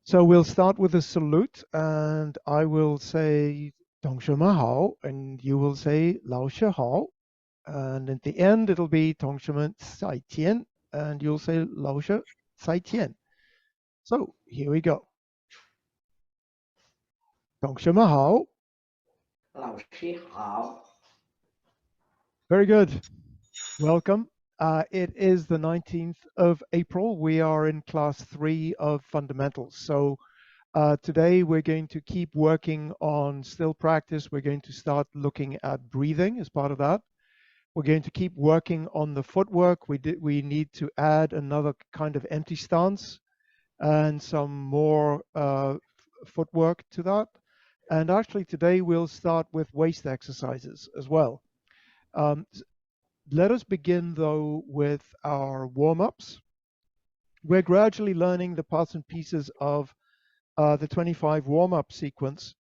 So we'll start with a salute, and I will say 同学们好, and you will say 老师好, and at the end it'll be 同学们再见, and you'll say 老师再见. So here we go. 同学们好. 老师好。 Very good. Welcome. It is the 19th of April. We are in class 3 of fundamentals. So today we're going to keep working on still practice. We're going to start looking at breathing as part of that. We're going to keep working on the footwork. We need to add another kind of empty stance and some more footwork to that. And actually today we'll start with waist exercises as well. Let us begin though with our warm-ups. We're gradually learning the parts and pieces of the 25 warm-up sequence.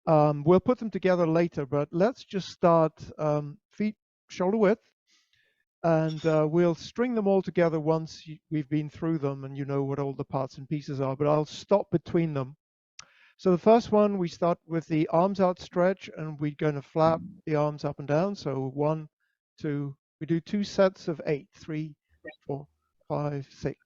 We'll put them together later, but let's just start feet shoulder width, and we'll string them all together once we've been through them and you know what all the parts and pieces are, but I'll stop between them. So the first one, we start with the arms out stretch, and we're going to flap the arms up and down. So 1, 2, we do 2 sets of 8, 3, 4, 5, 6,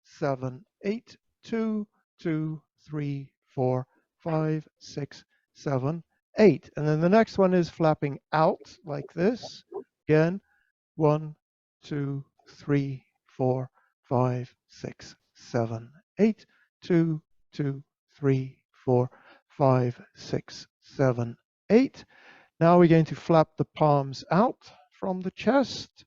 7, 8, 2, 2, 3, 4, 5, 6, 7, 8. And then the next one is flapping out like this. Again, 1, 2, 3, 4, 5, 6, 7, 8, 2, 2, 3, 4, 5, 6, 7, 8. Now we're going to flap the palms out from the chest.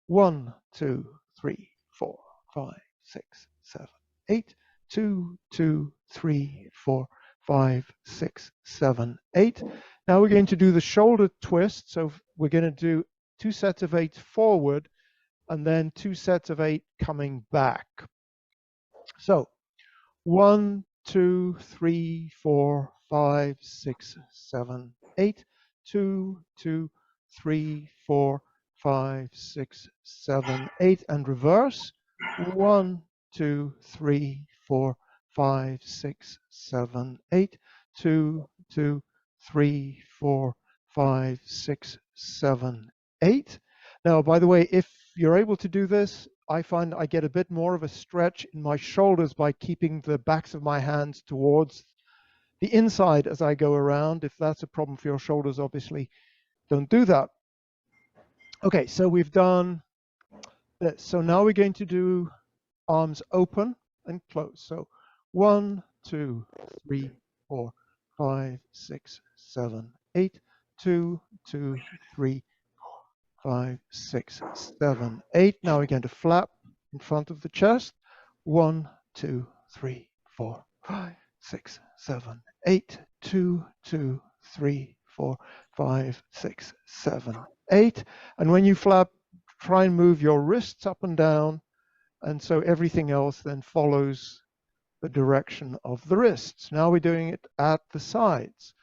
1, 2, 3, 4, 5, 6, 7, 8. 2, 2, 3, 4, 5, 6, 7, 8. Now we're going to do the shoulder twist. So we're going to do 2 sets of 8 forward and then 2 sets of 8 coming back. So 1, 2, 3, 4, 5, 6, 7, 8. 2, 2, 3, 4, 5, 6, 7, 8. And reverse. 1, 2, 3, 4, 5, 6, 7, 8. 2, 2, 3, 4, 5, 6, 7, 8. Now, by the way, if you're able to do this, I find I get a bit more of a stretch in my shoulders by keeping the backs of my hands towards the inside as I go around. If that's a problem for your shoulders, obviously don't do that. Okay, so we've done this. So now we're going to do arms open and close. So 1, 2, 3, 4, 5, 6, 7, 8. 2, 2, 3, 5, 6, 7, 8. Now we're going to flap in front of the chest. 1, 2, 3, 4, 5, 6, 7, 8. 2, 2, 3, 4, 5, 6, 7, 8. And when you flap, try and move your wrists up and down, and so everything else then follows the direction of the wrists. Now we're doing it at the sides.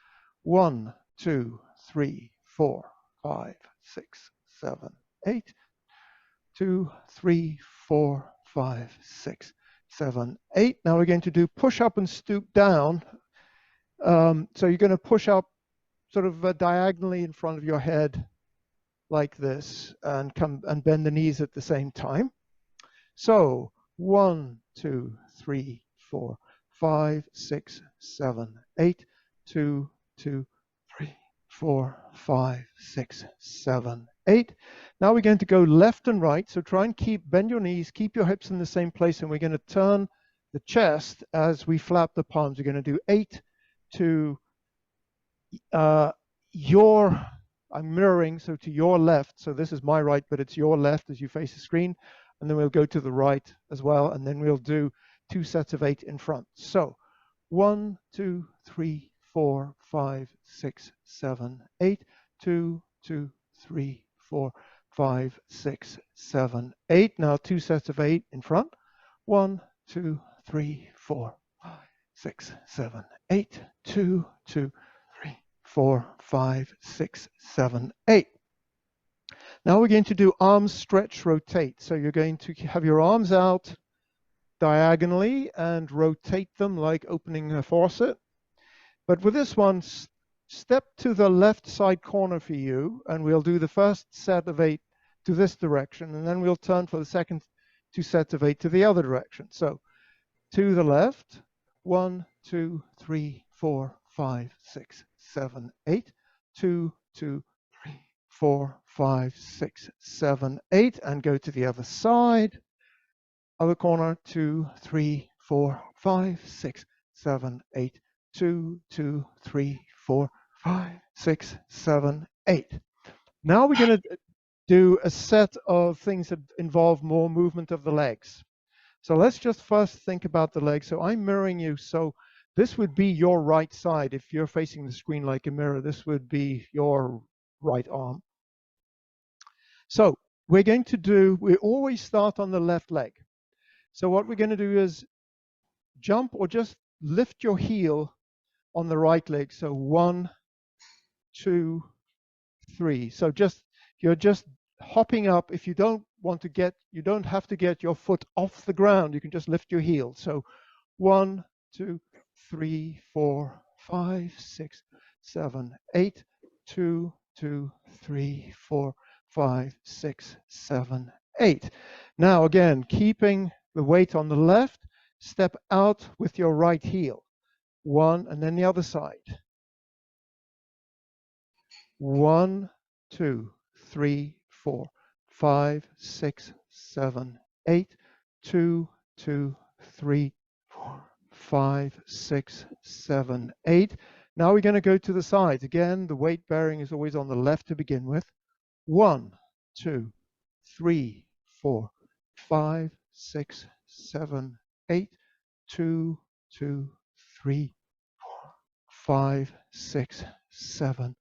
1, 2, 3, 4, 5, 6, 7, 8. 2, 3, 4, 5, 6, 7, 8. Now we're going to do push up and stoop down. So you're going to push up sort of diagonally in front of your head like this, and come and bend the knees at the same time. So 1, 2, 3, 4, 5, 6, 7, 8. 2, 2, 3, 4, 5, 6, 7, 8. Now we're going to go left and right. So try and bend your knees, keep your hips in the same place, and we're going to turn the chest as we flap the palms. We're going to do 8 to I'm mirroring, so to your left. So this is my right, but it's your left as you face the screen. And then we'll go to the right as well, and then we'll do 2 sets of 8 in front. So 1, 2, 3, 4, 5, 6, 7, 8. 2, 2, 3, 4, 5, 6, 7, 8. Now 2 sets of 8 in front. 1, 2, 3, 4, 5, 6, 7, 8. 2, 2, 3, 4, 5, 6, 7, 8. Now we're going to do arms stretch rotate. So you're going to have your arms out diagonally and rotate them like opening a faucet. But with this one, step to the left side corner for you, and we'll do the first set of 8 to this direction, and then we'll turn for the second 2 sets of 8 to the other direction. So to the left, 1, 2, 3, 4, 5, 6, 7, 8, 2, 2, 3, 4, 5, 6, 7, 8, and go to the other side. Other corner, 2, 3, 4, 5, 6, 7, 8, 2, 2, 3, 4, 5, 6, 7, 8. Now we're going to do a set of things that involve more movement of the legs. So let's just first think about the legs. So I'm mirroring you. So this would be your right side. If you're facing the screen like a mirror, this would be your right arm. So we're going to do, we always start on the left leg. So what we're going to do is jump or just lift your heel on the right leg. So 1, 2, 3. So you're just hopping up. If you don't want to get, you don't have to get your foot off the ground. You can just lift your heel. So 1, 2, 3, 4, 5, 6, 7, 8, 2, 2, 3, 4, 5, 6, 7, 8. Now again, keeping the weight on the left, step out with your right heel. 1, and then the other side. 1, 2, 3, 4, 5, 6, 7, 8, 2, 2, 3, 4, 5, 6, 7, 8. Now we're going to go to the sides. Again, the weight bearing is always on the left to begin with. 1, 2, 3, 4, 5, 6, 7, 8, 2, 2, 3, 4, 5, 6, 7,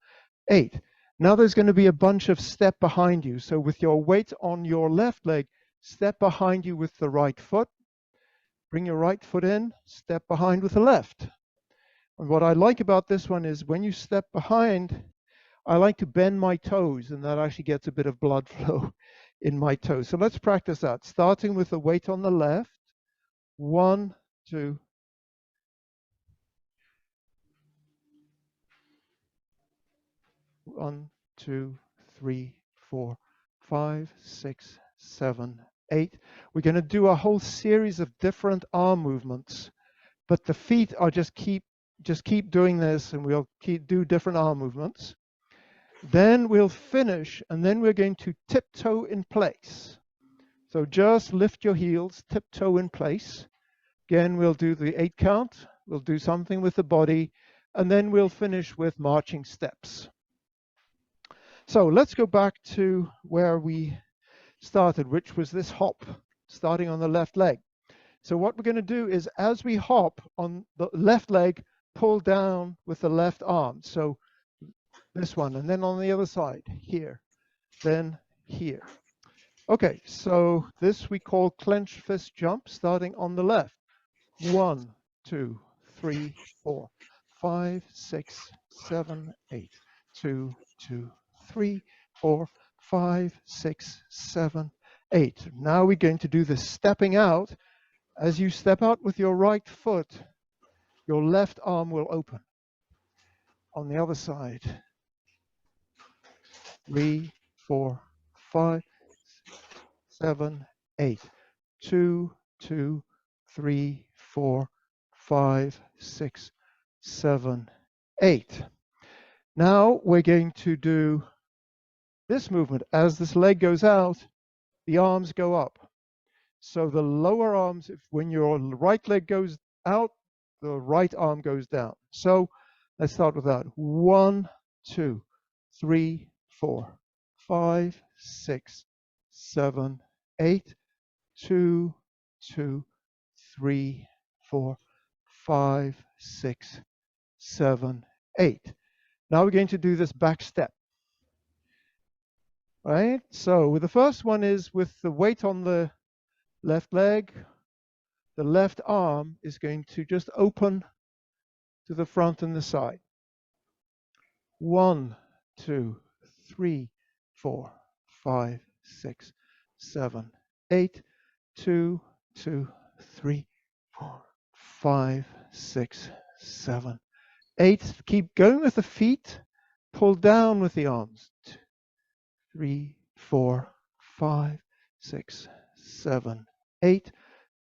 8. Now there's going to be a bunch of step behind you. So with your weight on your left leg, step behind you with the right foot. Bring your right foot in, step behind with the left. And what I like about this one is when you step behind, I like to bend my toes, and that actually gets a bit of blood flow in my toes. So let's practice that, starting with the weight on the left. 1, 2. 1, 2, 3, 4, 5, 6, 7, 8. We're going to do a whole series of different arm movements, but the feet are just keep doing this, and we'll do different arm movements. Then we'll finish, and then we're going to tiptoe in place. So just lift your heels, tiptoe in place. Again, we'll do the 8 count. We'll do something with the body, and then we'll finish with marching steps. So let's go back to where we started, which was this hop, starting on the left leg. So what we're going to do is, as we hop on the left leg, pull down with the left arm. So this one, and then on the other side, here, then here. Okay, so this we call clenched fist jump, starting on the left. 1, 2, 3, 4, 5, 6, 7, 8. 2, 2, 3, 4, 5, 6, 7, 8. Now we're going to do the stepping out. As you step out with your right foot, your left arm will open. On the other side. 3, 4, 5, 7, 8. 2, 2, 3, 4, 5, 6, 7, 8. Now we're going to do this movement. As this leg goes out, the arms go up. So the lower arms, when your right leg goes out, the right arm goes down. So let's start with that. 1, 2, 3, 4, 5, 6, 7, 8. 2, 2, 3, 4, 5, 6, 7, 8. Now we're going to do this back step. Right? So the first one is with the weight on the left leg, the left arm is going to just open to the front and the side. 1, 2, 3, 4, 5, 6, 7, 8. 2, 2, 3, 4, 5, 6, 7, 8. Keep going with the feet. Pull down with the arms. 2, 3, 4, 5, 6, 7, 8.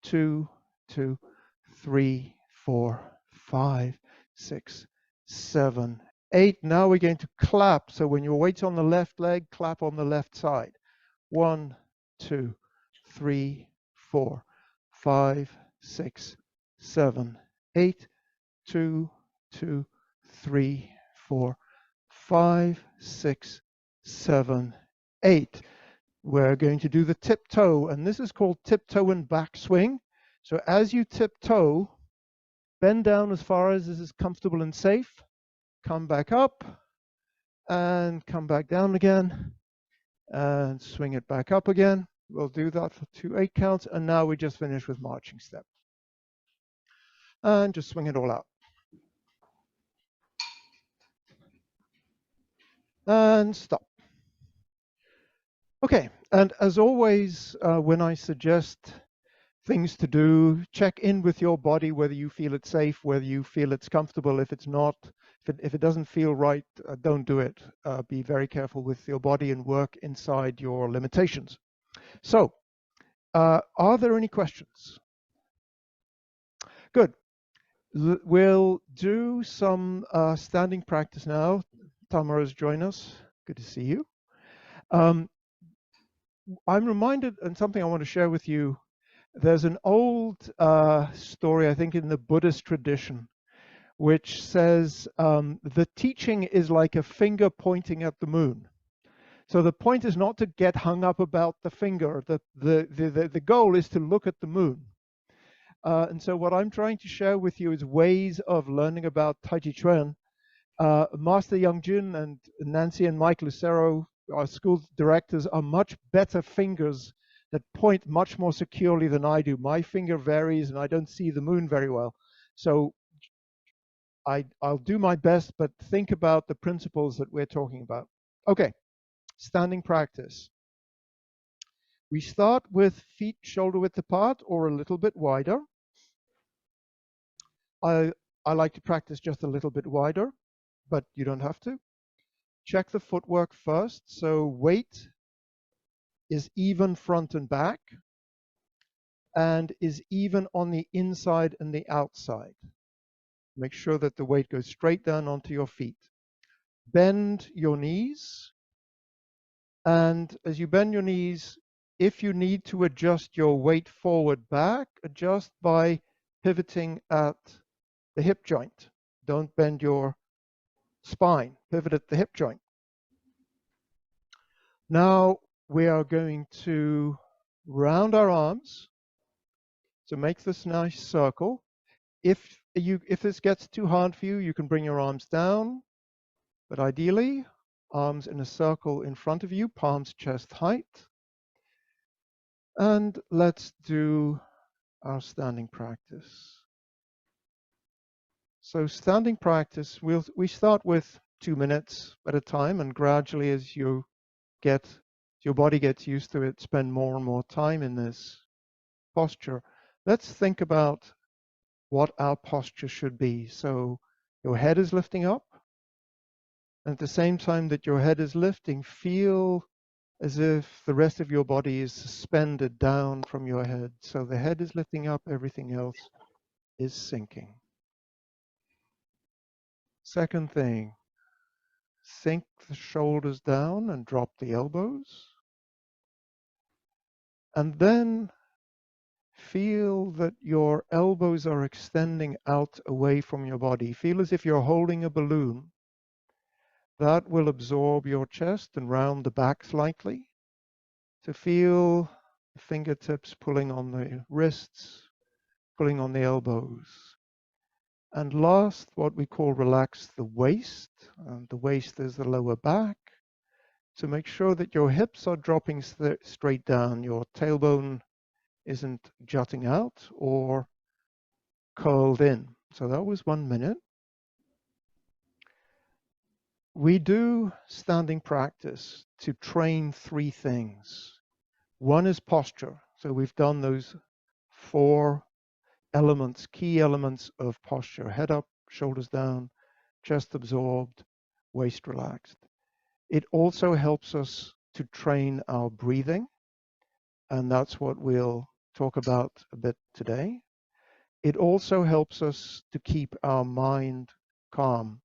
2, 2, 3, 4, 5, 6, 7, 8. Now we're going to clap. So when your weight's on the left leg, clap on the left side. 1, 2, 3, 4, 5, 6, 7, 8. 2, 2, 3, 4, 5, 6, 7, 8. We're going to do the tiptoe, and this is called tiptoe and back swing. So as you tiptoe, bend down as far as is comfortable and safe, come back up, and come back down again, and swing it back up again. We'll do that for 2 8 counts, and now we just finish with marching step. And just swing it all out. And stop. Okay, and as always, when I suggest things to do, check in with your body, whether you feel it's safe, whether you feel it's comfortable. If it's not, if it doesn't feel right, don't do it. Be very careful with your body and work inside your limitations. So, are there any questions? Good. We'll do some standing practice now. Tamara's joined us. Good to see you. I'm reminded, and something I want to share with you, there's an old story, I think in the Buddhist tradition, which says the teaching is like a finger pointing at the moon. So the point is not to get hung up about the finger. The goal is to look at the moon. And so what I'm trying to share with you is ways of learning about Taiji Chuan. Master Youngjun and Nancy and Mike Lucero, our school directors, are much better fingers that point much more securely than I do. My finger varies and I don't see the moon very well. So I'll do my best, but think about the principles that we're talking about. Okay, standing practice. We start with feet shoulder width apart or a little bit wider. I like to practice just a little bit wider, but you don't have to. Check the footwork first. So weight is even front and back and is even on the inside and the outside. Make sure that the weight goes straight down onto your feet. Bend your knees. And as you bend your knees, if you need to adjust your weight forward back, adjust by pivoting at the hip joint. Don't bend your spine. Pivot at the hip joint. Now we are going to round our arms to make this nice circle. If this gets too hard for you, you can bring your arms down, but ideally, arms in a circle in front of you, palms chest height. And let's do our standing practice. So standing practice, we start with 2 minutes at a time, and gradually as your body gets used to it, spend more and more time in this posture. Let's think about what our posture should be. So your head is lifting up, and at the same time that your head is lifting, feel as if the rest of your body is suspended down from your head. So the head is lifting up, everything else is sinking. Second thing, sink the shoulders down and drop the elbows. And then feel that your elbows are extending out away from your body. Feel as if you're holding a balloon. That will absorb your chest and round the back slightly. To feel the fingertips pulling on the wrists, pulling on the elbows. And last, what we call relax the waist. And the waist is the lower back. So make sure that your hips are dropping straight down. Your tailbone isn't jutting out or curled in. So that was 1 minute. We do standing practice to train 3 things. One is posture. So we've done those four elements, key elements of posture: head up, shoulders down, chest absorbed, waist relaxed. It also helps us to train our breathing, and that's what we'll talk about a bit today. It also helps us to keep our mind calm.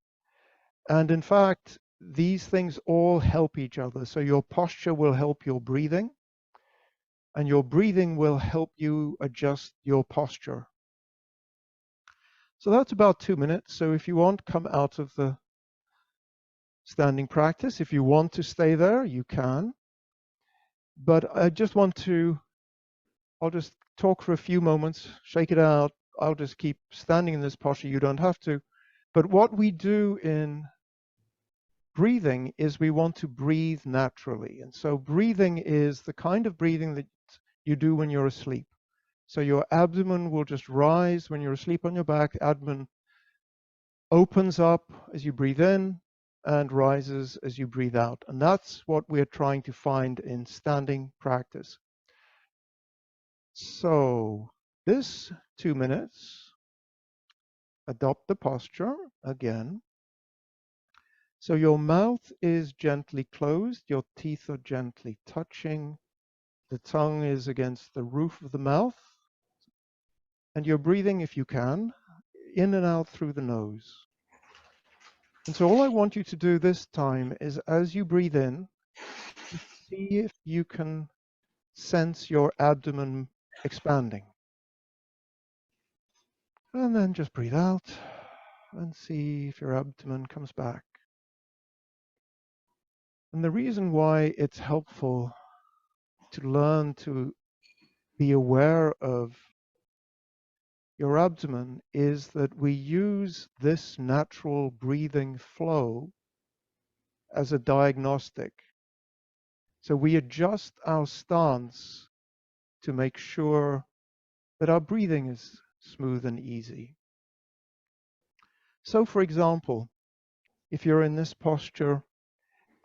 And in fact, these things all help each other. So your posture will help your breathing, and your breathing will help you adjust your posture. So that's about 2 minutes. So if you want, come out of the standing practice. If you want to stay there, you can. But I'll just talk for a few moments, shake it out. I'll just keep standing in this posture. You don't have to. But what we do in breathing is we want to breathe naturally. And so breathing is the kind of breathing that you do when you're asleep. So your abdomen will just rise when you're asleep on your back. Abdomen opens up as you breathe in and rises as you breathe out. And that's what we're trying to find in standing practice. So this 2 minutes, adopt the posture again. So your mouth is gently closed, your teeth are gently touching, the tongue is against the roof of the mouth, and you're breathing, if you can, in and out through the nose. And so all I want you to do this time is, as you breathe in, see if you can sense your abdomen expanding. And then just breathe out and see if your abdomen comes back. And the reason why it's helpful to learn to be aware of your abdomen is that we use this natural breathing flow as a diagnostic. So we adjust our stance to make sure that our breathing is smooth and easy. So for example, if you're in this posture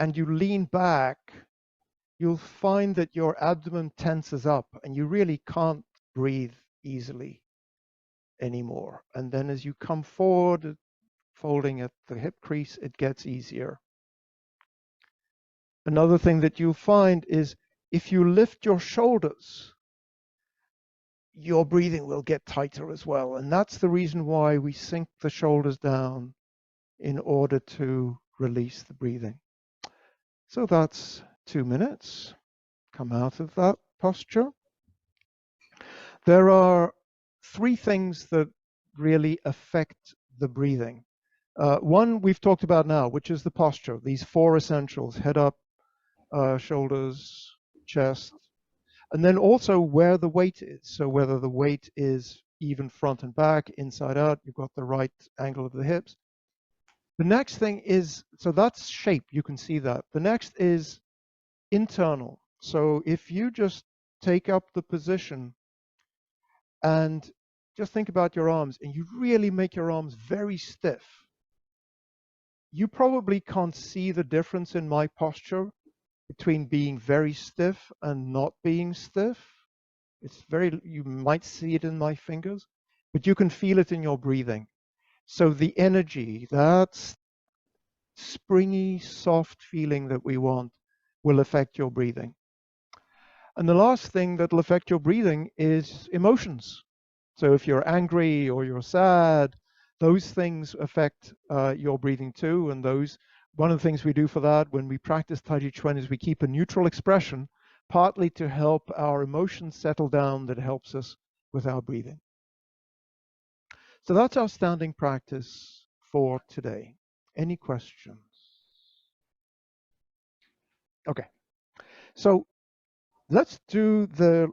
and you lean back, you'll find that your abdomen tenses up and you really can't breathe easily anymore. And then as you come forward, folding at the hip crease, it gets easier. Another thing that you'll find is if you lift your shoulders, your breathing will get tighter as well. And that's the reason why we sink the shoulders down in order to release the breathing. So that's 2 minutes. Come out of that posture. There are three things that really affect the breathing. One we've talked about now, which is the posture, these four essentials: head up, shoulders, chest, and then also where the weight is. So whether the weight is even front and back, inside out, you've got the right angle of the hips. The next thing is, so that's shape, you can see that. The next is internal. So if you just take up the position and just think about your arms and you really make your arms very stiff, you probably can't see the difference in my posture between being very stiff and not being stiff. It's very, you might see it in my fingers, but you can feel it in your breathing. So the energy, that springy, soft feeling that we want, will affect your breathing. And the last thing that will affect your breathing is emotions. So if you're angry or you're sad, those things affect your breathing too. And one of the things we do for that when we practice Taiji Chuan is we keep a neutral expression, partly to help our emotions settle down, that helps us with our breathing. So that's our standing practice for today. Any questions? Okay, so let's do the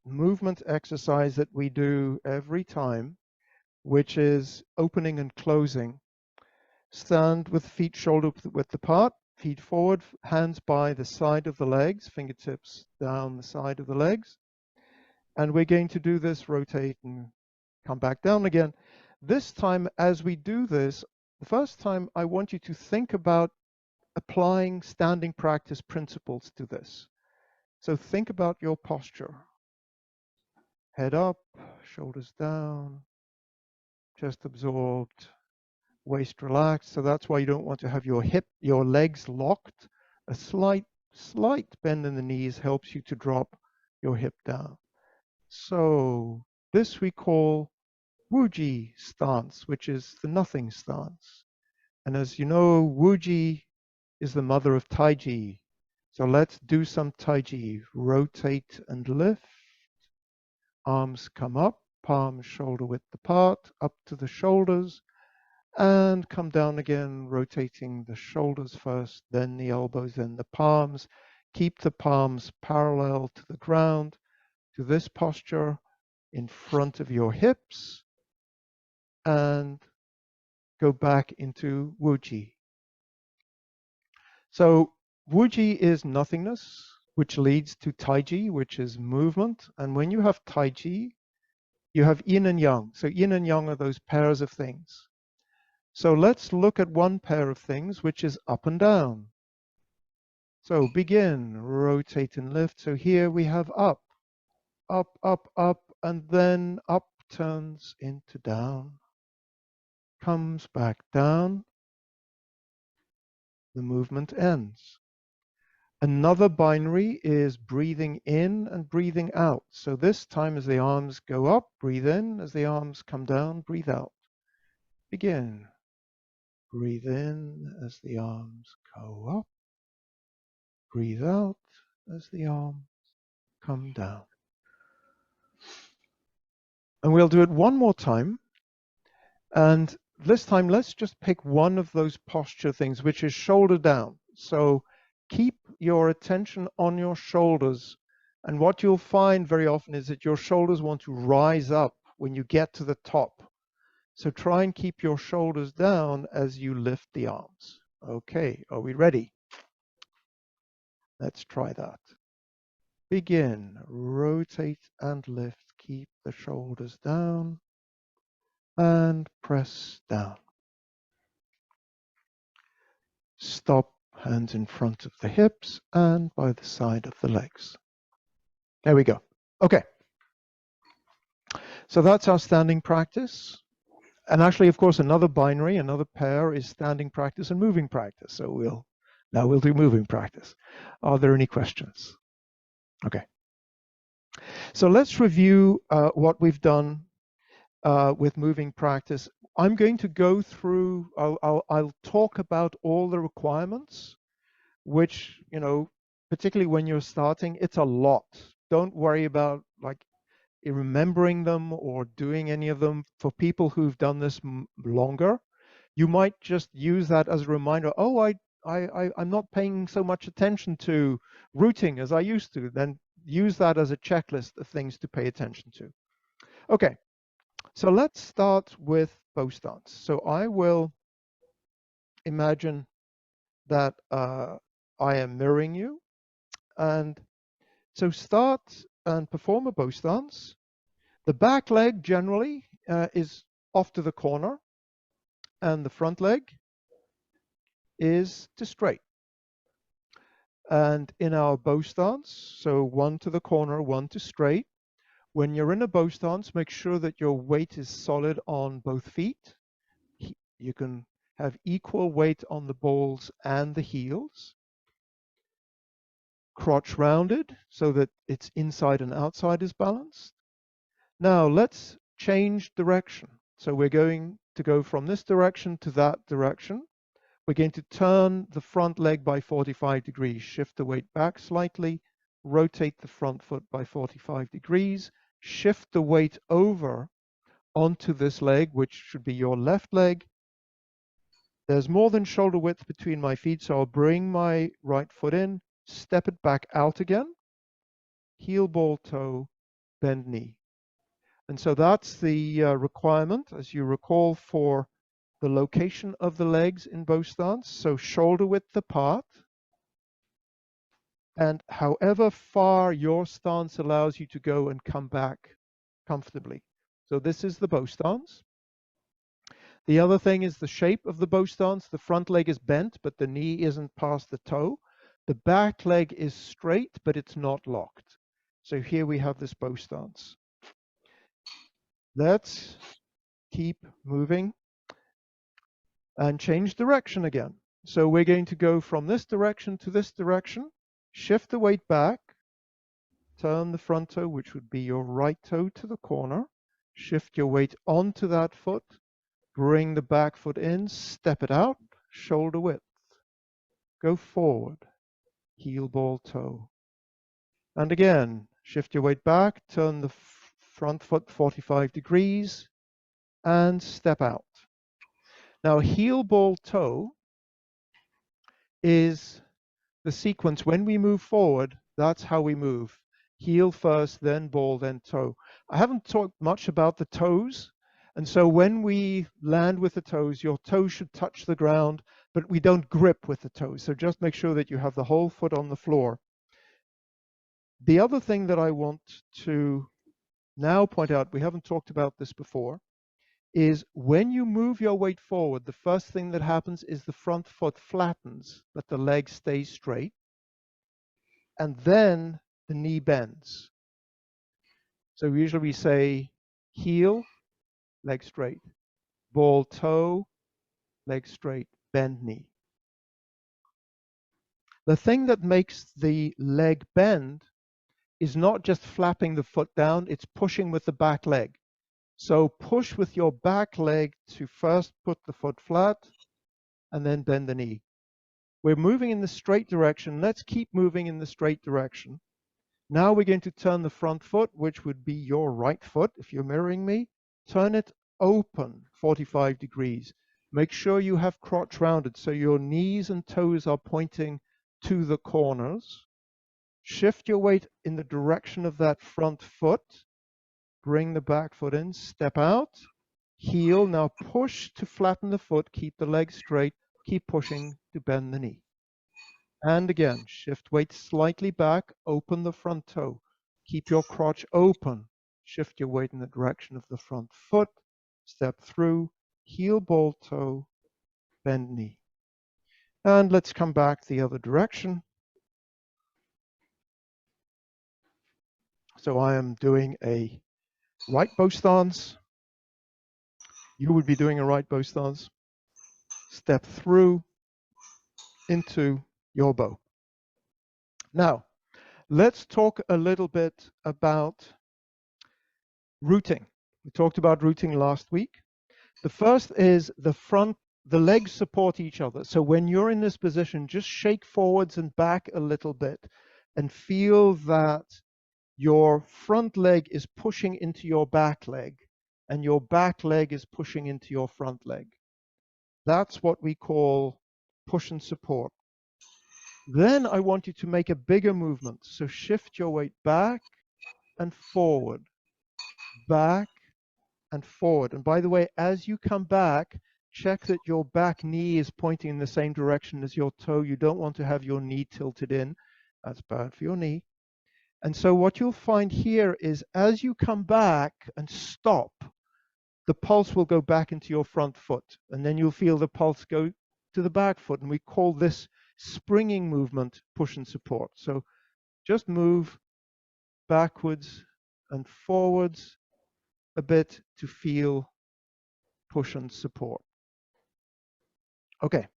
movement exercise that we do every time, which is opening and closing. Stand with feet shoulder width apart, feet forward, hands by the side of the legs, fingertips down the side of the legs. And we're going to do this, rotate and come back down again. This time, as we do this, the first time I want you to think about applying standing practice principles to this. So think about your posture. Head up, shoulders down, chest absorbed, waist relaxed. So that's why you don't want to have your legs locked. A slight bend in the knees helps you to drop your hip down. So this we call Wuji stance, which is the nothing stance. And as you know, Wuji is the mother of Taiji. So let's do some Taiji. Rotate and lift. Arms come up, palms shoulder width apart, up to the shoulders, and come down again, rotating the shoulders first, then the elbows, then the palms. Keep the palms parallel to the ground, to this posture in front of your hips, and go back into Wuji. So Wuji is nothingness, which leads to Taiji, which is movement. And when you have Taiji, you have yin and yang. So yin and yang are those pairs of things. So let's look at one pair of things, which is up and down. So begin, rotate and lift. So here we have up, up, up, up, and then up turns into down, comes back down, the movement ends. Another binary is breathing in and breathing out. So this time as the arms go up, breathe in. As the arms come down, breathe out. Begin. Breathe in as the arms go up. Breathe out as the arms come down. And we'll do it one more time. And this time, let's just pick one of those posture things, which is shoulder down. So keep your attention on your shoulders. And what you'll find very often is that your shoulders want to rise up when you get to the top. So try and keep your shoulders down as you lift the arms. Okay, are we ready? Let's try that. Begin, rotate and lift. Keep the shoulders down and press down. Stop, hands in front of the hips and by the side of the legs. There we go. Okay. So that's our standing practice. And actually, of course, another binary, another pair is standing practice and moving practice. So now we'll do moving practice. Are there any questions? Okay. So let's review what we've done with moving practice. I'm going to go through, I'll talk about all the requirements, which, particularly when you're starting, it's a lot. Don't worry about like remembering them or doing any of them. For people who've done this longer, you might just use that as a reminder. Oh, I'm not paying so much attention to routing as I used to. Then use that as a checklist of things to pay attention to. Okay, so let's start with bow stance. So I will imagine that I am mirroring you. And so start and perform a bow stance. The back leg generally is off to the corner, and the front leg is to straight. And in our bow stance, so one to the corner, one to straight. When you're in a bow stance, make sure that your weight is solid on both feet. You can have equal weight on the balls and the heels. Crotch rounded so that it's inside and outside is balanced. Now let's change direction. So we're going to go from this direction to that direction. We're going to turn the front leg by 45 degrees, shift the weight back slightly, rotate the front foot by 45 degrees, shift the weight over onto this leg, which should be your left leg. There's more than shoulder width between my feet, so I'll bring my right foot in, step it back out again, heel, ball, toe, bend knee. And so that's the requirement, as you recall, for the location of the legs in bow stance. So shoulder width apart. And however far your stance allows you to go and come back comfortably. So this is the bow stance. The other thing is the shape of the bow stance. The front leg is bent, but the knee isn't past the toe. The back leg is straight, but it's not locked. So here we have this bow stance. Let's keep moving and change direction again. So we're going to go from this direction to this direction, shift the weight back, turn the front toe, which would be your right toe, to the corner, shift your weight onto that foot, bring the back foot in, step it out, shoulder width, go forward, heel, ball, toe. And again, shift your weight back, turn the front foot 45 degrees, and step out. Now, heel, ball, toe is the sequence. When we move forward, that's how we move. Heel first, then ball, then toe. I haven't talked much about the toes. And so when we land with the toes, your toes should touch the ground, but we don't grip with the toes. So just make sure that you have the whole foot on the floor. The other thing that I want to now point out, we haven't talked about this before, is when you move your weight forward, the first thing that happens is the front foot flattens, but the leg stays straight. And then the knee bends. So usually we say heel, leg straight, ball, toe, leg straight, bend knee. The thing that makes the leg bend is not just flapping the foot down, it's pushing with the back leg. So push with your back leg to first put the foot flat and then bend the knee. We're moving in the straight direction. Let's keep moving in the straight direction. Now we're going to turn the front foot, which would be your right foot if you're mirroring me. Turn it open 45 degrees. Make sure you have crotch rounded so your knees and toes are pointing to the corners. Shift your weight in the direction of that front foot. Bring the back foot in, step out, heel. Now push to flatten the foot, keep the leg straight, keep pushing to bend the knee. And again, shift weight slightly back, open the front toe. Keep your crotch open. Shift your weight in the direction of the front foot. Step through, heel, ball, toe, bend knee. And let's come back the other direction. So I am doing a right bow stance. You would be doing a right bow stance. Step through into your bow. Now, let's talk a little bit about rooting. We talked about rooting last week. The first is the legs support each other. So when you're in this position, just shake forwards and back a little bit and feel that your front leg is pushing into your back leg and your back leg is pushing into your front leg. That's what we call push and support. Then I want you to make a bigger movement. So shift your weight back and forward, back and forward. And by the way, as you come back, check that your back knee is pointing in the same direction as your toe. You don't want to have your knee tilted in. That's bad for your knee. And so what you'll find here is as you come back and stop, the pulse will go back into your front foot. And then you'll feel the pulse go to the back foot. And we call this springing movement push and support. So just move backwards and forwards a bit to feel push and support. Okay.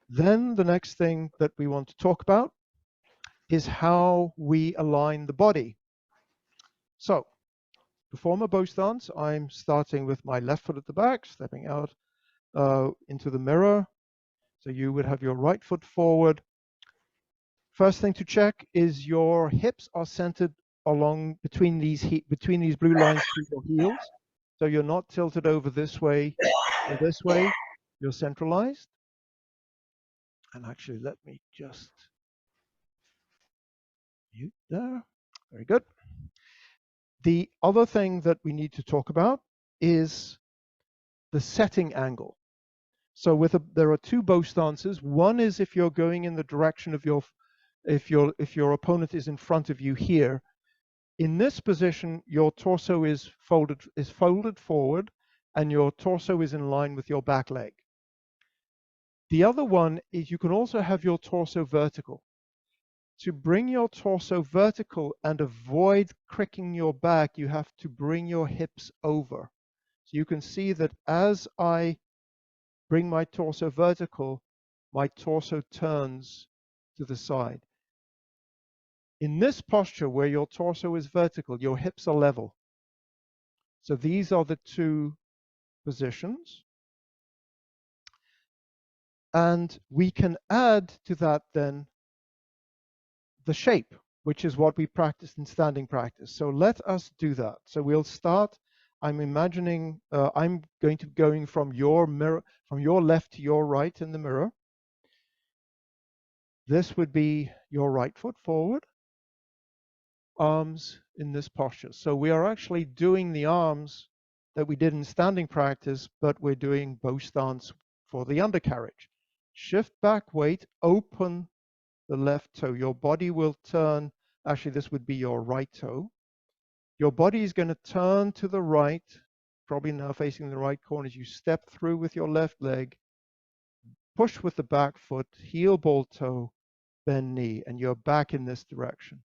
Then the next thing that we want to talk about is how we align the body. So, perform a bow stance. I'm starting with my left foot at the back, stepping out into the mirror. So you would have your right foot forward. First thing to check is your hips are centered along between these blue lines to your heels. So you're not tilted over this way or this way. You're centralized. And actually, let me just mute there. Very good. The other thing that we need to talk about is the setting angle. So there are two bow stances. One is if you're going in the direction of if your opponent is in front of you here. In this position, your torso is folded forward, and your torso is in line with your back leg. The other one is you can also have your torso vertical. to bring your torso vertical and avoid cricking your back, you have to bring your hips over. So you can see that as I bring my torso vertical, my torso turns to the side. In this posture where your torso is vertical, your hips are level. So these are the two positions. And we can add to that then the shape, which is what we practiced in standing practice. So let us do that. So we'll start. I'm imagining I'm going to going from your mirror, from your left to your right in the mirror. This would be your right foot forward, arms in this posture. So we are actually doing the arms that we did in standing practice, but we're doing bow stance for the undercarriage. Shift back weight, open the left toe. Your body will turn. Actually, this would be your right toe. Your body is going to turn to the right, probably now facing the right corner as you step through with your left leg, push with the back foot, heel ball toe, bend knee, and you're back in this direction.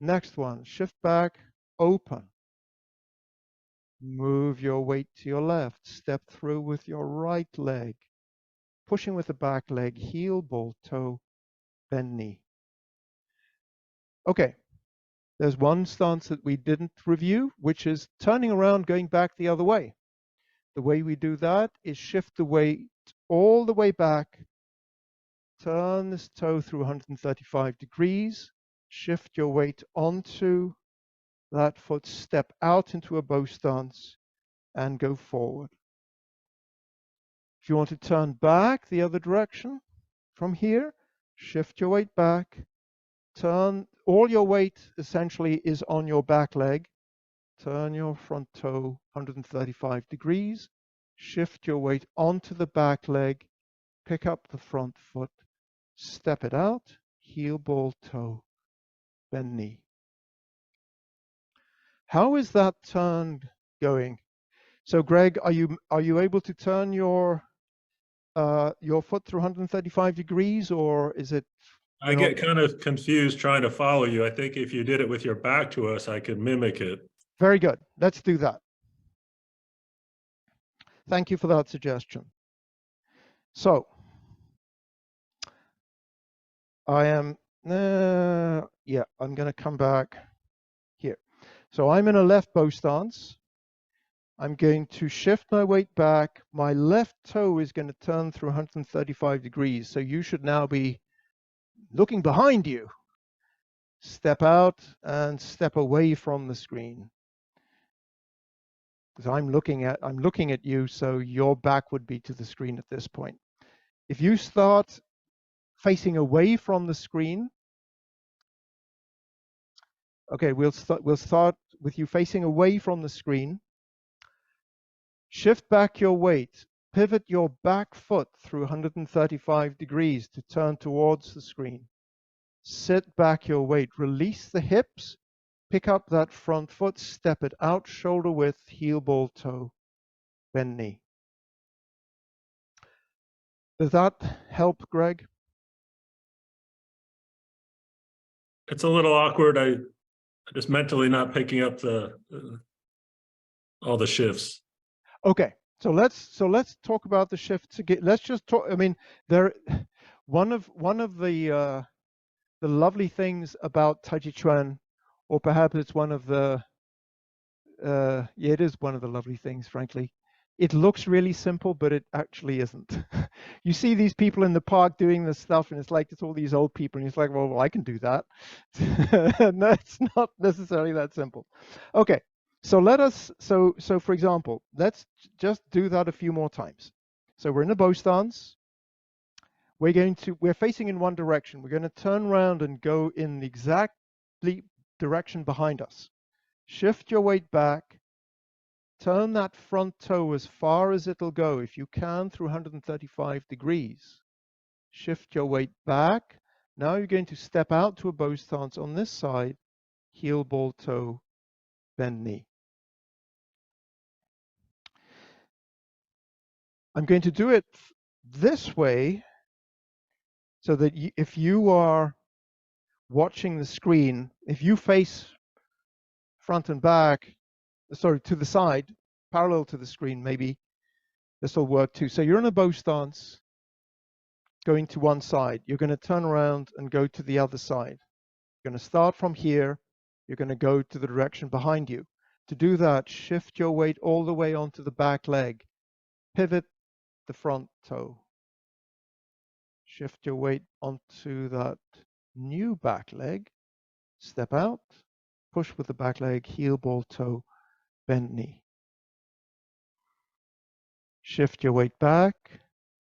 Next one, shift back, open. Move your weight to your left, step through with your right leg, pushing with the back leg, heel ball toe, bend knee. Okay. There's one stance that we didn't review, which is turning around, going back the other way. The way we do that is shift the weight all the way back, turn this toe through 135 degrees, shift your weight onto that foot, step out into a bow stance, and go forward. If you want to turn back the other direction from here, shift your weight back, turn, all your weight essentially is on your back leg. Turn your front toe 135 degrees, shift your weight onto the back leg, pick up the front foot, step it out, heel ball toe, bend knee. How is that turn going? So Greg, are you able to turn your foot through 135 degrees, or is it? I get kind of confused trying to follow you. I think if you did it with your back to us, I could mimic it. Very good. Let's do that. Thank you for that suggestion. So I am, yeah, I'm going to come back here. So I'm in a left bow stance. I'm going to shift my weight back. My left toe is going to turn through 135 degrees. So you should now be looking behind you. Step out and step away from the screen. Because I'm looking at you, so your back would be to the screen at this point. If you start facing away from the screen, okay, we'll start with you facing away from the screen. Shift back your weight. Pivot your back foot through 135 degrees to turn towards the screen. Sit back your weight. Release the hips. Pick up that front foot. Step it out, shoulder width, heel ball toe, bend knee. Does that help, Greg? It's a little awkward. I just mentally not picking up all the shifts. Okay, so let's talk about the shifts again. Let's just talk. I mean, one of the lovely things about Taiji Chuan, or perhaps it's one of the yeah, it is one of the lovely things, frankly. It looks really simple, but it actually isn't. You see these people in the park doing this stuff, and it's like it's all these old people, and it's like, well, I can do that. No, it's not necessarily that simple. Okay, so so for example, let's just do that a few more times. So we're in a bow stance. We're facing in one direction. We're going to turn around and go in the exact direction behind us. Shift your weight back. Turn that front toe as far as it'll go, if you can, through 135 degrees. Shift your weight back. Now you're going to step out to a bow stance on this side, heel ball toe, bend knee. I'm going to do it this way so that if you are watching the screen. If you face front and back, sorry, to the side, parallel to the screen, maybe this will work too. So you're in a bow stance, going to one side. You're going to turn around and go to the other side. You're going to start from here. You're going to go to the direction behind you. To do that, shift your weight all the way onto the back leg. Pivot the front toe. Shift your weight onto that new back leg. Step out. Push with the back leg, heel, ball, toe, bend knee. Shift your weight back.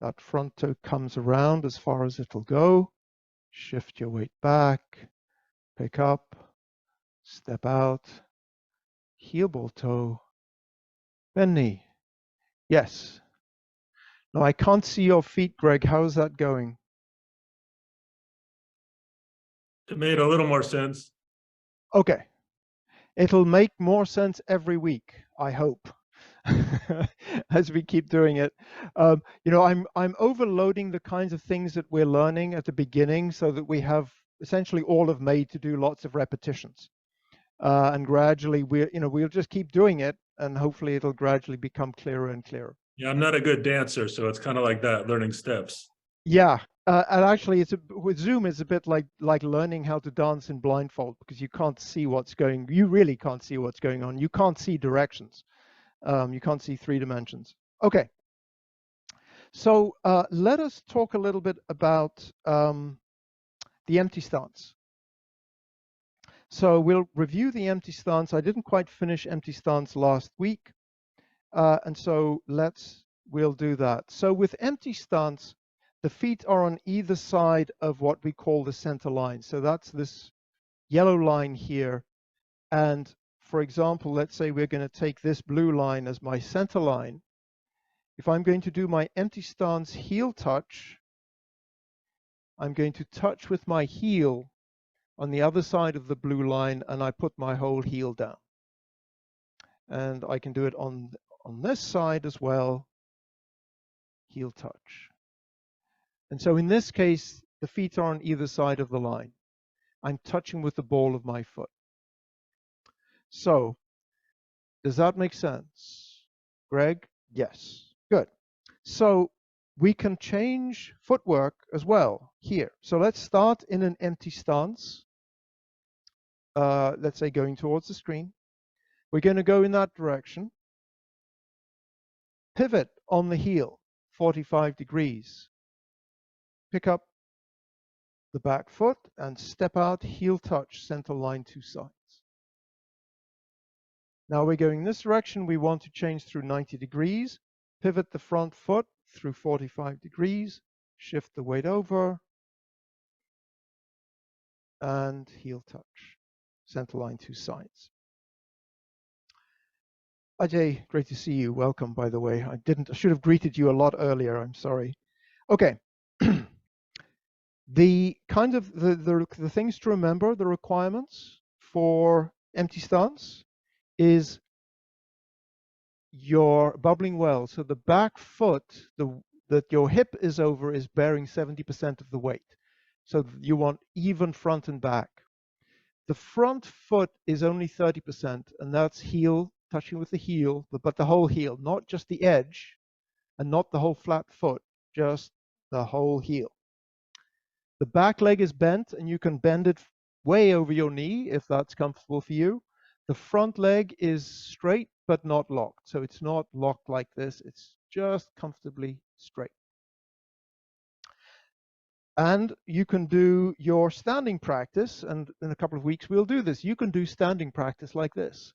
That front toe comes around as far as it'll go. Shift your weight back. Pick up. Step out. Heel, ball, toe, bend knee. Yes. Now I can't see your feet, Greg. How's that going? It made a little more sense. Okay. It'll make more sense every week, I hope, as we keep doing it. I'm overloading the kinds of things that we're learning at the beginning so that we have essentially all of May to do lots of repetitions. And gradually we'll just keep doing it, and hopefully it'll gradually become clearer and clearer. Yeah, I'm not a good dancer, so it's kind of like that, learning steps. Yeah, and actually, with Zoom, it's a bit like learning how to dance in blindfold, because you can't see what's going. You really can't see what's going on. You can't see directions. You can't see 3 dimensions. Okay. So let us talk a little bit about the empty stance. So we'll review the empty stance. I didn't quite finish empty stance last week, and so we'll do that. So with empty stance, the feet are on either side of what we call the center line. So that's this yellow line here. And for example, let's say we're going to take this blue line as my center line. If I'm going to do my empty stance heel touch, I'm going to touch with my heel on the other side of the blue line, and I put my whole heel down. And I can do it on this side as well, heel touch. And so in this case, the feet are on either side of the line. I'm touching with the ball of my foot. So does that make sense, Greg? Yes. Good. So we can change footwork as well here. So let's start in an empty stance. Let's say going towards the screen. We're going to go in that direction. Pivot on the heel, 45 degrees. Pick up the back foot and step out, heel touch, center line, 2 sides. Now we're going this direction. We want to change through 90 degrees. Pivot the front foot through 45 degrees. Shift the weight over. And heel touch. Center line, 2 sides. Ajay, great to see you. Welcome, by the way. I should have greeted you a lot earlier. I'm sorry. Okay. The kind of the things to remember, the requirements for empty stance is your bubbling well. So the back foot that your hip is over is bearing 70% of the weight. So you want even front and back. The front foot is only 30%, and that's heel touching with the heel, but the whole heel, not just the edge and not the whole flat foot, just the whole heel. The back leg is bent, and you can bend it way over your knee if that's comfortable for you. The front leg is straight but not locked. So it's not locked like this. It's just comfortably straight. And you can do your standing practice, and in a couple of weeks we'll do this. You can do standing practice like this,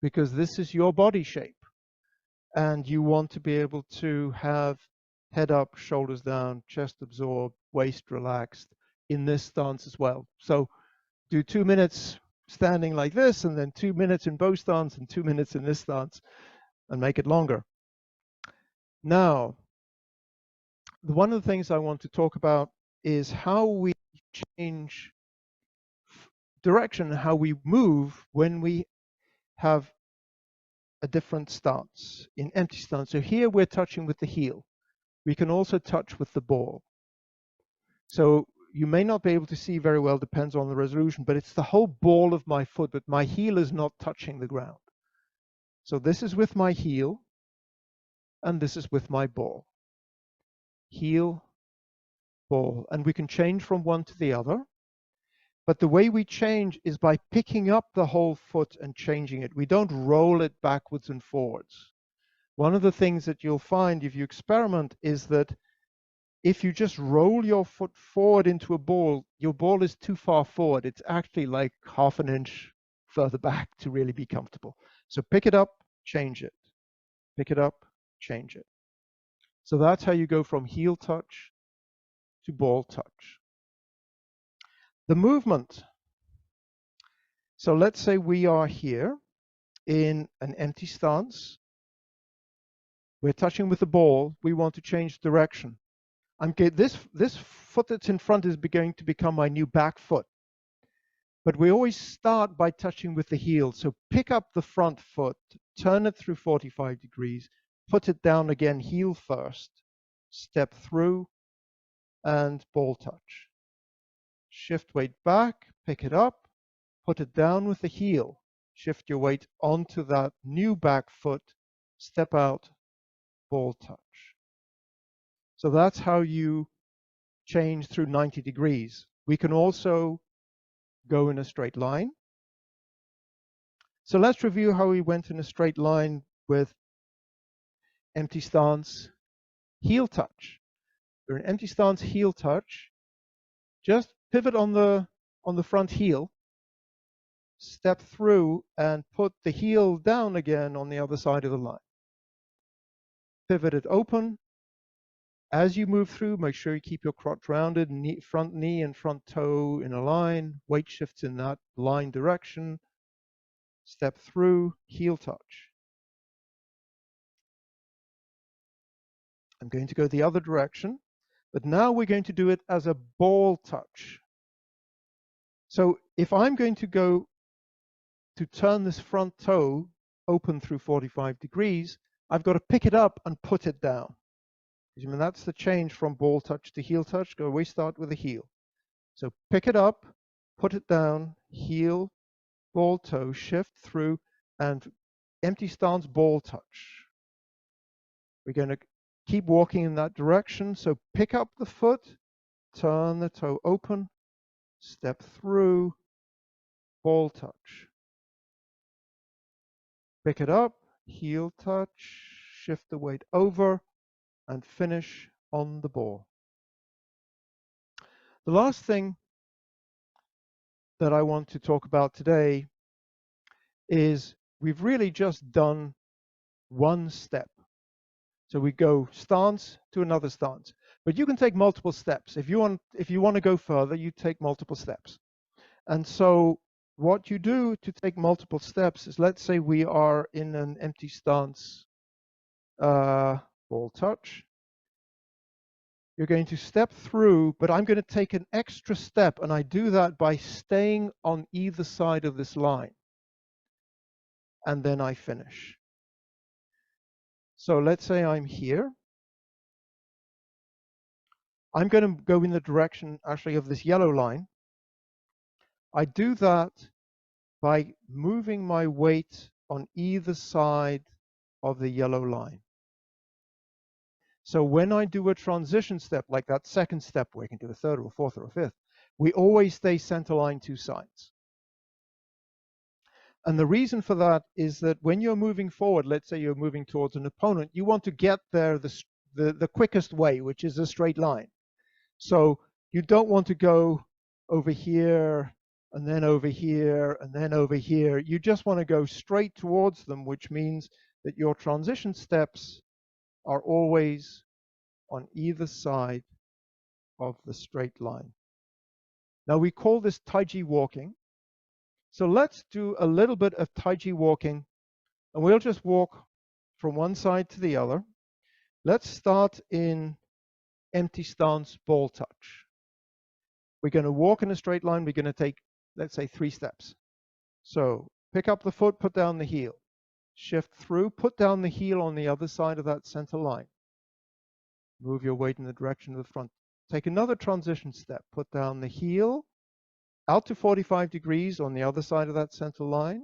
because this is your body shape. And you want to be able to have head up, shoulders down, chest absorbed, waist relaxed in this stance as well. So do 2 minutes standing like this, and then 2 minutes in bow stance, and 2 minutes in this stance, and make it longer. Now, one of the things I want to talk about is how we change direction, how we move when we have a different stance, in empty stance. So here we're touching with the heel. We can also touch with the ball. So, you may not be able to see very well, depends on the resolution, but it's the whole ball of my foot, but my heel is not touching the ground. So this is with my heel, and this is with my ball. Heel, ball, and we can change from one to the other. But the way we change is by picking up the whole foot and changing it. We don't roll it backwards and forwards. One of the things that you'll find if you experiment is that if you just roll your foot forward into a ball, your ball is too far forward. It's actually like half an inch further back to really be comfortable. So pick it up, change it. Pick it up, change it. So that's how you go from heel touch to ball touch. The movement. So let's say we are here in an empty stance. We're touching with the ball. We want to change direction. This foot that's in front is going to become my new back foot. But we always start by touching with the heel. So pick up the front foot, turn it through 45 degrees, put it down again, heel first, step through, and ball touch. Shift weight back, pick it up, put it down with the heel. Shift your weight onto that new back foot, step out, ball touch. So that's how you change through 90 degrees. We can also go in a straight line. So let's review how we went in a straight line with empty stance, heel touch. We're in empty stance, heel touch. Just pivot on the front heel, step through and put the heel down again on the other side of the line. Pivot it open. As you move through, make sure you keep your crotch rounded, front knee and front toe in a line, weight shifts in that line direction, step through, heel touch. I'm going to go the other direction, but now we're going to do it as a ball touch. So if I'm going to go to turn this front toe open through 45 degrees, I've got to pick it up and put it down. I mean, that's the change from ball touch to heel touch. We start with the heel. So pick it up, put it down, heel, ball toe, shift through, and empty stance ball touch. We're going to keep walking in that direction. So pick up the foot, turn the toe open, step through, ball touch. Pick it up, heel touch, shift the weight over, and finish on the ball. The last thing that I want to talk about today is we've really just done one step. So we go stance to another stance, but you can take multiple steps. If you want to go further, you take multiple steps. And so what you do to take multiple steps is, let's say we are in an empty stance, ball touch. You're going to step through, but I'm going to take an extra step, and I do that by staying on either side of this line. And then I finish. So let's say I'm here. I'm going to go in the direction, actually, of this yellow line. I do that by moving my weight on either side of the yellow line. So when I do a transition step, like that second step, where you can do a third or a fourth or a fifth, we always stay center line two sides. And the reason for that is that when you're moving forward, let's say you're moving towards an opponent, you want to get there the quickest way, which is a straight line. So you don't want to go over here and then over here and then over here. You just want to go straight towards them, which means that your transition steps are always on either side of the straight line. Now we call this Taiji walking. So let's do a little bit of Taiji walking, and we'll just walk from one side to the other. Let's start in empty stance ball touch. We're going to walk in a straight line. We're going to take, let's say, 3 steps. So pick up the foot, put down the heel. Shift through, put down the heel on the other side of that center line. Move your weight in the direction of the front take another transition step, put down the heel out to 45 degrees on the other side of that center line,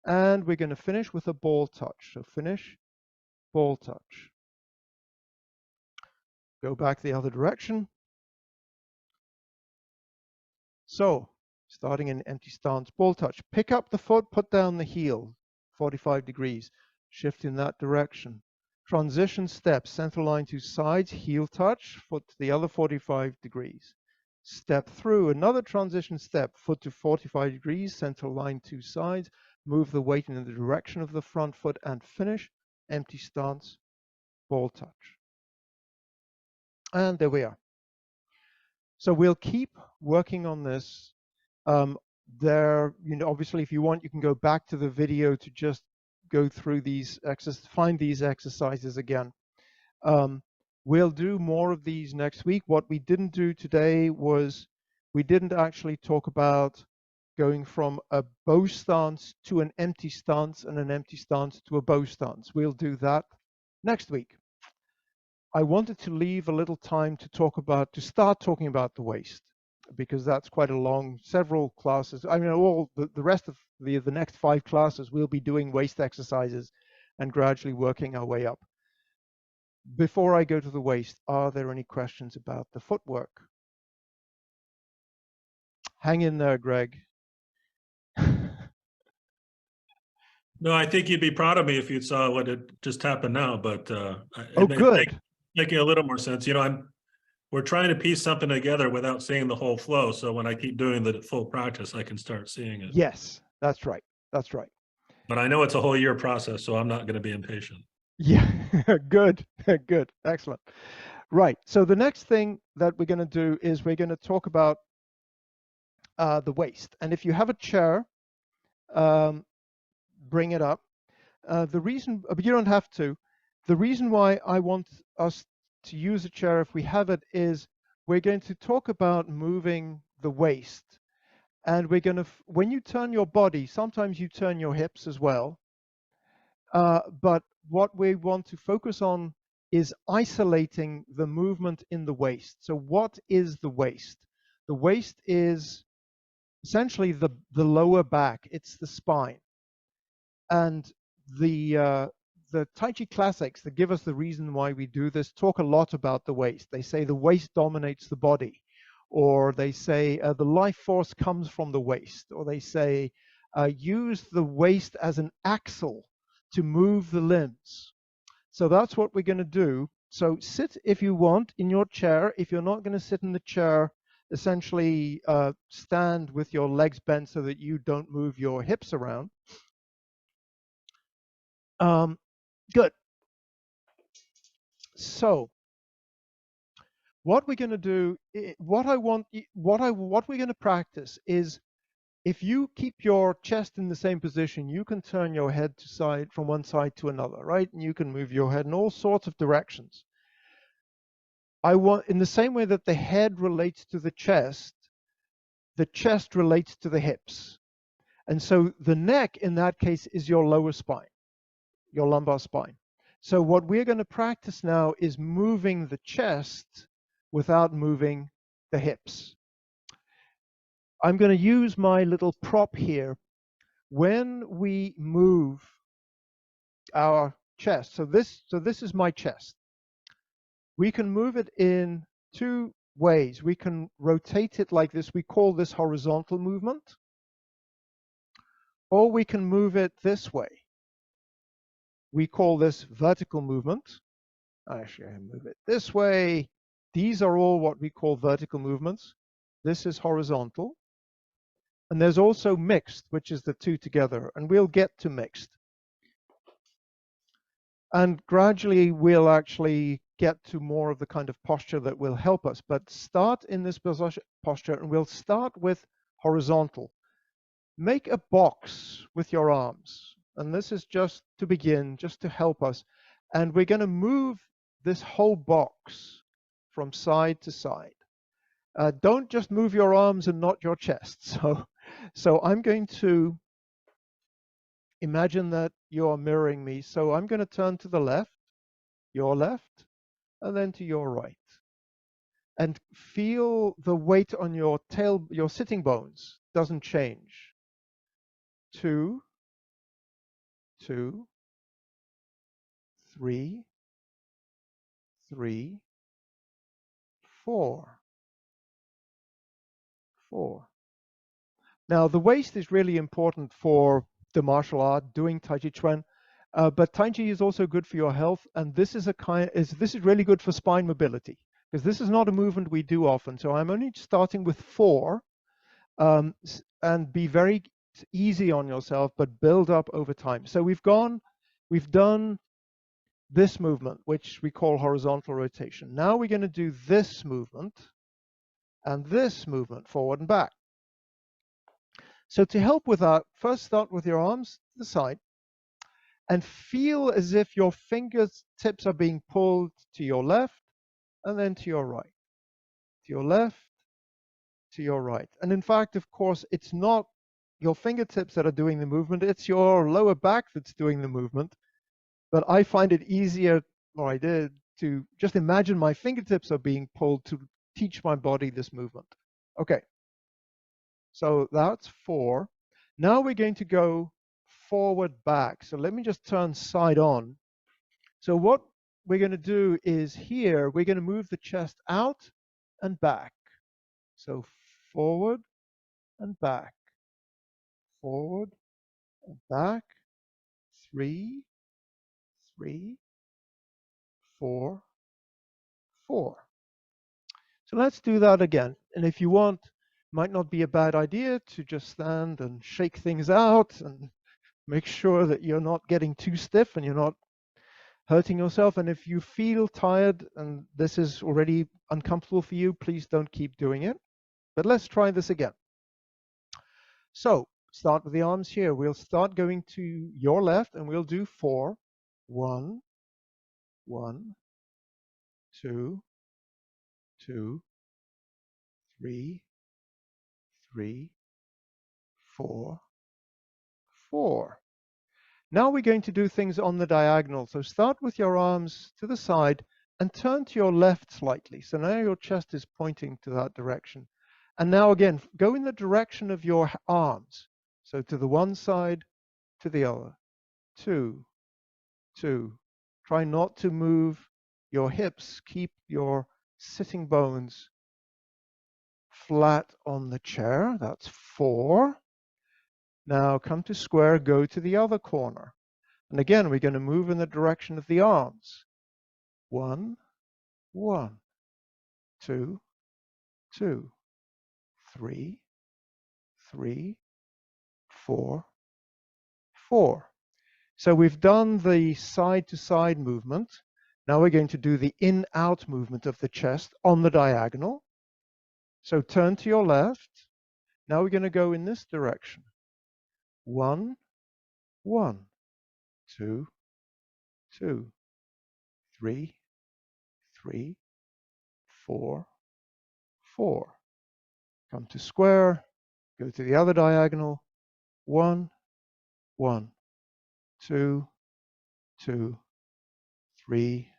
and we're going to finish with a ball touch. So finish, ball touch. Go back the other direction. So starting in empty stance, ball touch. Pick up the foot, put down the heel, 45 degrees. Shift in that direction. Transition step, center line to sides, heel touch, foot to the other 45 degrees. Step through, another transition step, foot to 45 degrees, center line to sides, move the weight in the direction of the front foot and finish, empty stance, ball touch. And there we are. So we'll keep working on this. Obviously, if you want, you can go back to the video to just go through find these exercises again. We'll do more of these next week. What we didn't do today was we didn't actually talk about going from a bow stance to an empty stance and an empty stance to a bow stance. We'll do that next week. I wanted to leave a little time to start talking about the waist, because that's quite a long, several classes. I mean, all the rest of the next 5 classes, we'll be doing waist exercises and gradually working our way up. Before I go to the waist, are there any questions about the footwork? Hang in there, Greg. No, I think you'd be proud of me if you saw what had just happened now, but Oh, good. Making a little more sense. We're trying to piece something together without seeing the whole flow. So when I keep doing the full practice, I can start seeing it. Yes, that's right. That's right. But I know it's a whole year process, so I'm not going to be impatient. Yeah, good, good, excellent. Right, so the next thing that we're going to do is we're going to talk about the waist. And if you have a chair, bring it up. The reason, but you don't have to. The reason why I want us to use a chair if we have it is we're going to talk about moving the waist. And we're going to, when you turn your body, sometimes you turn your hips as well. But what we want to focus on is isolating the movement in the waist. So what is the waist? The waist is essentially the lower back. It's the spine. And the Taiji classics that give us the reason why we do this talk a lot about the waist. They say the waist dominates the body, or they say the life force comes from the waist, or they say use the waist as an axle to move the limbs. So that's what we're going to do. So sit if you want in your chair. If you're not going to sit in the chair, essentially stand with your legs bent so that you don't move your hips around. Good. So what we're going to do, what we're going to practice is, if you keep your chest in the same position, you can turn your head from one side to another, right? And you can move your head in all sorts of directions. In the same way that the head relates to the chest relates to the hips. And so the neck in that case is your lower spine, your lumbar spine. So what we're going to practice now is moving the chest without moving the hips. I'm going to use my little prop here. When we move our chest, so this is my chest. We can move it in 2 ways. We can rotate it like this. We call this horizontal movement. Or we can move it this way. We call this vertical movement. Actually, I move it this way. These are all what we call vertical movements. This is horizontal. And there's also mixed, which is the 2 together. And we'll get to mixed. And gradually, we'll actually get to more of the kind of posture that will help us. But start in this posture, and we'll start with horizontal. Make a box with your arms. And this is just to begin, just to help us. And we're going to move this whole box from side to side. Don't just move your arms and not your chest. So I'm going to imagine that you're mirroring me. So I'm going to turn to the left, your left, and then to your right. and feel the weight on your tail, your sitting bones doesn't change. 2, 2, 3, 3, 4, 4. Now, the waist is really important for the martial art, doing Taiji Chuan, but Taiji is also good for your health, and this is really good for spine mobility, because this is not a movement we do often. So I'm only starting with 4, and be very easy on yourself, but build up over time. So we've done this movement, which we call horizontal rotation. Now we're going to do this movement and this movement, forward and back. So to help with that, first start with your arms to the side and feel as if your fingertips are being pulled to your left and then to your right, to your left, to your right. And in fact, of course, it's not your fingertips that are doing the movement, it's your lower back that's doing the movement. But I find it easier, or I did, to just imagine my fingertips are being pulled to teach my body this movement. Okay, so that's 4. Now we're going to go forward back. So let me just turn side on. So what we're going to do is here, we're going to move the chest out and back. So forward and back, forward and back, 3, 3, 4, 4. So let's do that again. And if you want, might not be a bad idea to just stand and shake things out and make sure that you're not getting too stiff and you're not hurting yourself. And if you feel tired and this is already uncomfortable for you, please don't keep doing it. But let's try this again. So start with the arms here. We'll start going to your left and we'll do 4. 1, 1, 2, 2, 3, 3, 4, 4. Now we're going to do things on the diagonal. So start with your arms to the side and turn to your left slightly. So now your chest is pointing to that direction. And now again, go in the direction of your arms. So to the one side, to the other. 2, 2. Try not to move your hips. Keep your sitting bones flat on the chair. That's 4. Now come to square, go to the other corner. And again, we're going to move in the direction of the arms. 1, 1, 2, 2, 3, 3, 4, 4. So we've done the side-to-side movement. Now we're going to do the in-out movement of the chest on the diagonal. So turn to your left. Now we're going to go in this direction. 1, 1, 2, 2, 3, 3, 4, 4. Come to square, go to the other diagonal. 1, 1, 2, 2, 3,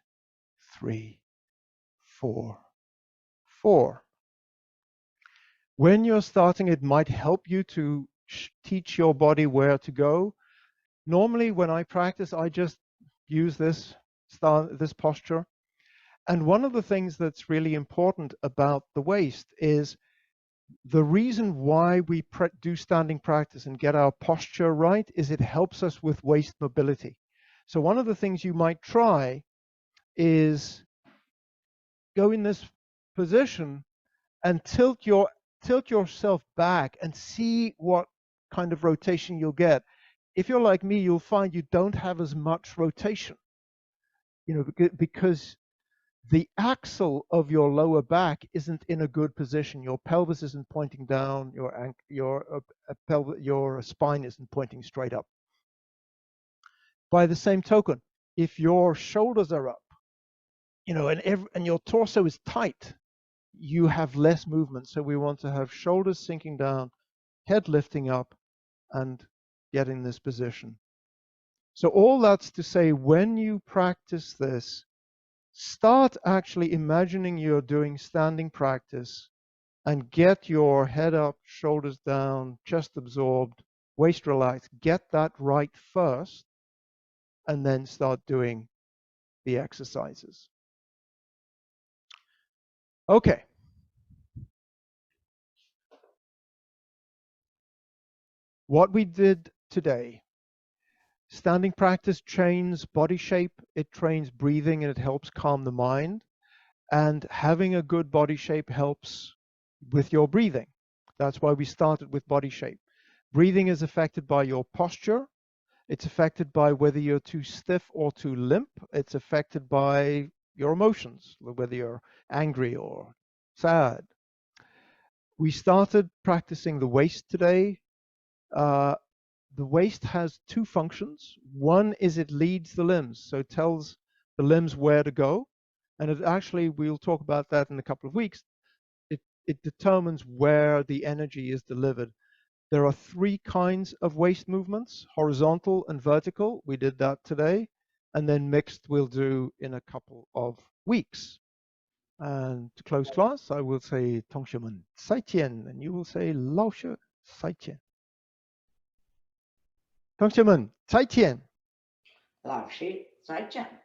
3, 4, 4. When you're starting, it might help you to teach your body where to go. Normally, when I practice, I just use this posture. And one of the things that's really important about the waist is the reason why we do standing practice and get our posture right is it helps us with waist mobility. So one of the things you might try is go in this position and tilt yourself back and see what kind of rotation you'll get. If you're like me, you'll find you don't have as much rotation, because the axle of your lower back isn't in a good position. Your pelvis isn't pointing down. Your spine isn't pointing straight up. By the same token, if your shoulders are up, and your torso is tight, you have less movement. So we want to have shoulders sinking down, head lifting up, and get in this position. So all that's to say, when you practice this, start actually imagining you're doing standing practice and get your head up, shoulders down, chest absorbed, waist relaxed. Get that right first, and then start doing the exercises. Okay. What we did today, standing practice trains body shape, it trains breathing, and it helps calm the mind. And having a good body shape helps with your breathing. That's why we started with body shape. Breathing is affected by your posture. It's affected by whether you're too stiff or too limp. It's affected by your emotions, whether you're angry or sad. We started practicing the waist today. The waist has two functions. One is it leads the limbs, so it tells the limbs where to go. And it actually, we'll talk about that in a couple of weeks. It determines where the energy is delivered. There are three kinds of waist movements, horizontal and vertical. We did that today. And then mixed we'll do in a couple of weeks. And to close class, I will say 同学们再见, and you will say 老师再见. 同学们再见. 老师再见。